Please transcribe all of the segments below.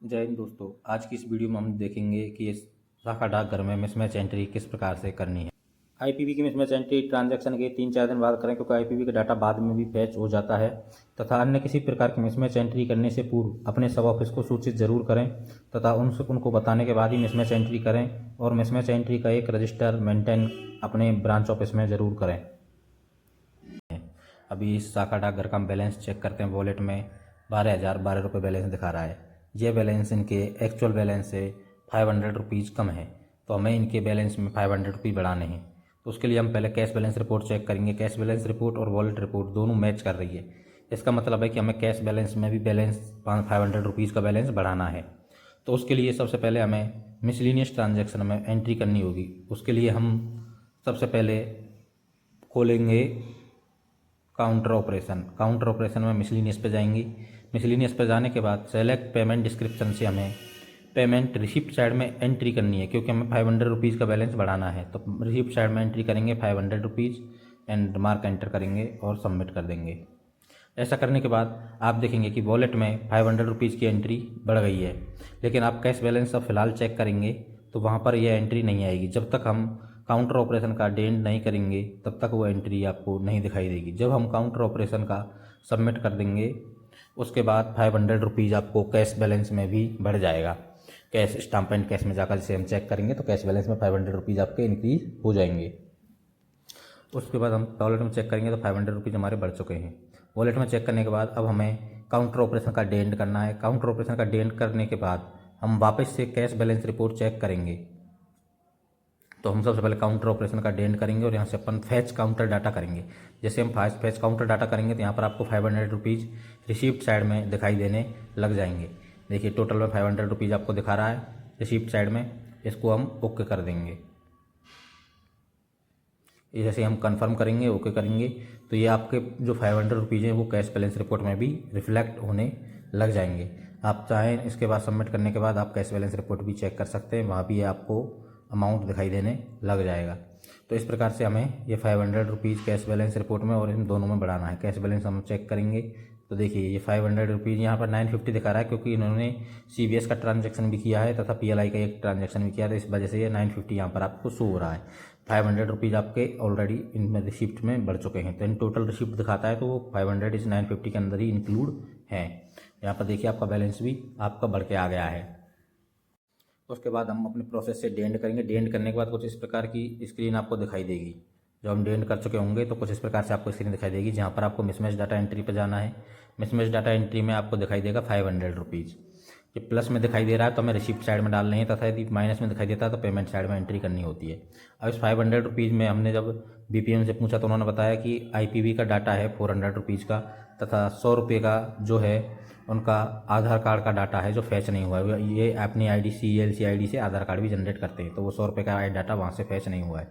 जय हिंद दोस्तों। आज की इस वीडियो में हम देखेंगे कि इस शाखा डाकघर में मिसमैच एंट्री किस प्रकार से करनी है। आईपीवी की मिसमैच एंट्री ट्रांजैक्शन के 3-4 दिन बाद करें, क्योंकि आईपीवी का डाटा बाद में भी फैच हो जाता है। तथा अन्य किसी प्रकार की मिसमैच एंट्री करने से पूर्व अपने सब ऑफिस को सूचित जरूर करें तथा उनको बताने के बाद ही मिसमैच एंट्री करें। और मिसमैच एंट्री का एक रजिस्टर मेंटेन अपने ब्रांच ऑफिस में ज़रूर करें। अभी इस शाखा डाकघर का हम बैलेंस चेक करते हैं। वॉलेट में 12,012 रुपये बैलेंस दिखा रहा है। ये बैलेंस इनके एक्चुअल बैलेंस से 500 रुपीज़ कम है, तो हमें इनके बैलेंस में 500 रुपये बढ़ाने हैं। तो उसके लिए हम पहले कैश बैलेंस रिपोर्ट चेक करेंगे। कैश बैलेंस रिपोर्ट और वॉलेट रिपोर्ट दोनों मैच कर रही है। इसका मतलब है कि हमें कैश बैलेंस में भी बैलेंस 500 रुपीज़ का बैलेंस बढ़ाना है। तो उसके लिए सबसे पहले हमें मिसलिनियस ट्रांजैक्शन में एंट्री करनी होगी। उसके लिए हम सबसे पहले खोलेंगे काउंटर ऑपरेशन में मिसलिनियस पे जाएंगी। मिसलिनियस पे जाने के बाद सेलेक्ट पेमेंट डिस्क्रिप्शन से हमें पेमेंट रिसिप्ट साइड में एंट्री करनी है, क्योंकि हमें 500 रुपीज़ का बैलेंस बढ़ाना है। तो रिसिप्ट साइड में एंट्री करेंगे 500 रुपीज़ एंड मार्क एंटर करेंगे और सबमिट कर देंगे। ऐसा करने के बाद आप देखेंगे कि वॉलेट में 500 रुपीज़ की एंट्री बढ़ गई है, लेकिन आप कैश बैलेंस अब फ़िलहाल चेक करेंगे तो वहाँ पर यह एंट्री नहीं आएगी। जब तक हम काउंटर ऑपरेशन का डेंड नहीं करेंगे तब तक वो एंट्री आपको नहीं दिखाई देगी। जब हम काउंटर ऑपरेशन का सबमिट कर देंगे उसके बाद 500 रुपीज़ आपको कैश बैलेंस में भी बढ़ जाएगा। कैश स्टाम्प एंड कैश में जाकर जैसे हम चेक करेंगे तो कैश बैलेंस में 500 रुपीज़ आपके इंक्रीज हो जाएंगे। उसके बाद हम वॉलेट में चेक करेंगे तो 500 रुपीज़ हमारे बढ़ चुके हैं। वॉलेट में चेक करने के बाद अब हमें काउंटर ऑपरेशन का डेंड करना है। काउंटर ऑपरेशन का डेंड करने के बाद हम वापस से कैश बैलेंस रिपोर्ट चेक करेंगे। तो हम सबसे पहले काउंटर ऑपरेशन का डेंड करेंगे और यहाँ से अपन फैच काउंटर डाटा करेंगे। जैसे हम फैच काउंटर डाटा करेंगे तो यहाँ पर आपको 500 रुपीज़ रिसिप्ट साइड में दिखाई देने लग जाएंगे। देखिए टोटल में 500 रुपीज़ आपको दिखा रहा है रिसिप्ट साइड में। इसको हम ओके कर देंगे। जैसे हम कंफर्म करेंगे, ओके करेंगे, तो ये आपके जो 500 रुपीज़ हैं वो कैश बैलेंस रिपोर्ट में भी रिफ्लेक्ट होने लग जाएंगे। आप चाहें इसके बाद सबमिट करने के बाद आप कैश बैलेंस रिपोर्ट भी चेक कर सकते हैं, वहाँ भी आपको अमाउंट दिखाई देने लग जाएगा। तो इस प्रकार से हमें ये 500 रुपीज़ कैश बैलेंस रिपोर्ट में और इन दोनों में बढ़ाना है। कैश बैलेंस हम चेक करेंगे तो देखिए ये 500 रुपीज़ यहाँ पर 950 दिखा रहा है, क्योंकि इन्होंने CBS का ट्रांजैक्शन भी किया है तथा PLI का एक ट्रांजैक्शन भी किया है, तो इस वजह से ये 950 यहाँ पर आपको शो हो रहा है। 500 रुपीज़ आपके ऑलरेडी इनमें रिसिप्ट में बढ़ चुके हैं। तो इन टोटल रिसिप्ट दिखाता है तो वो 500 इस 950 के अंदर ही इंक्लूड है। यहाँ पर देखिए आपका बैलेंस भी आपका बढ़ के आ गया है। उसके बाद हम अपने प्रोसेस से डेंड करेंगे। डेंड करने के बाद कुछ इस प्रकार की स्क्रीन आपको दिखाई देगी। जब हम डेंड कर चुके होंगे तो कुछ इस प्रकार से आपको स्क्रीन दिखाई देगी, जहाँ पर आपको मिसमैच डाटा एंट्री पर जाना है। मिसमैच डाटा एंट्री में आपको दिखाई देगा 500 रुपीज़। ये प्लस में दिखाई दे रहा है तो हमें रिसिप्ट साइड में डालने हैं, तथा यदि माइनस में दिखाई देता है तो पेमेंट साइड में एंट्री करनी होती है। अब इस 500 रुपीज़ में हमने जब BPM से पूछा तो उन्होंने बताया कि IPV का डाटा है 400 रुपीज़ का, तथा 100 रुपये का जो है उनका आधार कार्ड का डाटा है जो फैच नहीं हुआ है। ये अपनी CELC ID से आधार कार्ड भी जनरेट करते हैं, तो वो 100 रुपये का डाटा वहाँ से फैच नहीं हुआ है।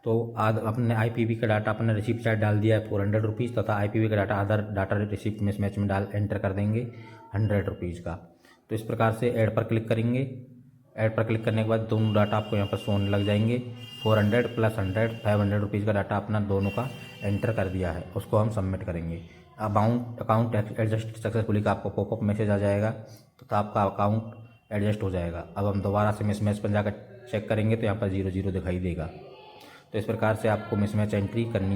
तो अपने IPV का डाटा अपने रिसिप्ट साइड डाल दिया है 400 रुपीज़, तथा IPV का डाटा आधार डाटा रिसिप्ट मिसमैच में डाल एंटर कर देंगे 100 रुपीज़ का। तो इस प्रकार से ऐड पर क्लिक करेंगे। ऐड पर क्लिक करने के बाद दोनों डाटा आपको यहाँ पर शो होने लग जाएंगे। 400 प्लस 100 500 रुपीज़ का डाटा अपना दोनों का एंटर कर दिया है, उसको हम सबमिट करेंगे। अकाउंट एडजस्ट सक्सेसफुली का आपको पॉपअप मैसेज आ जाएगा, तो आपका अकाउंट एडजस्ट हो जाएगा। अब हम दोबारा से मिसमैच पर जाकर चेक करेंगे तो यहाँ पर 00 दिखाई देगा। तो इस प्रकार से आपको मिसमैच एंट्री करनी है।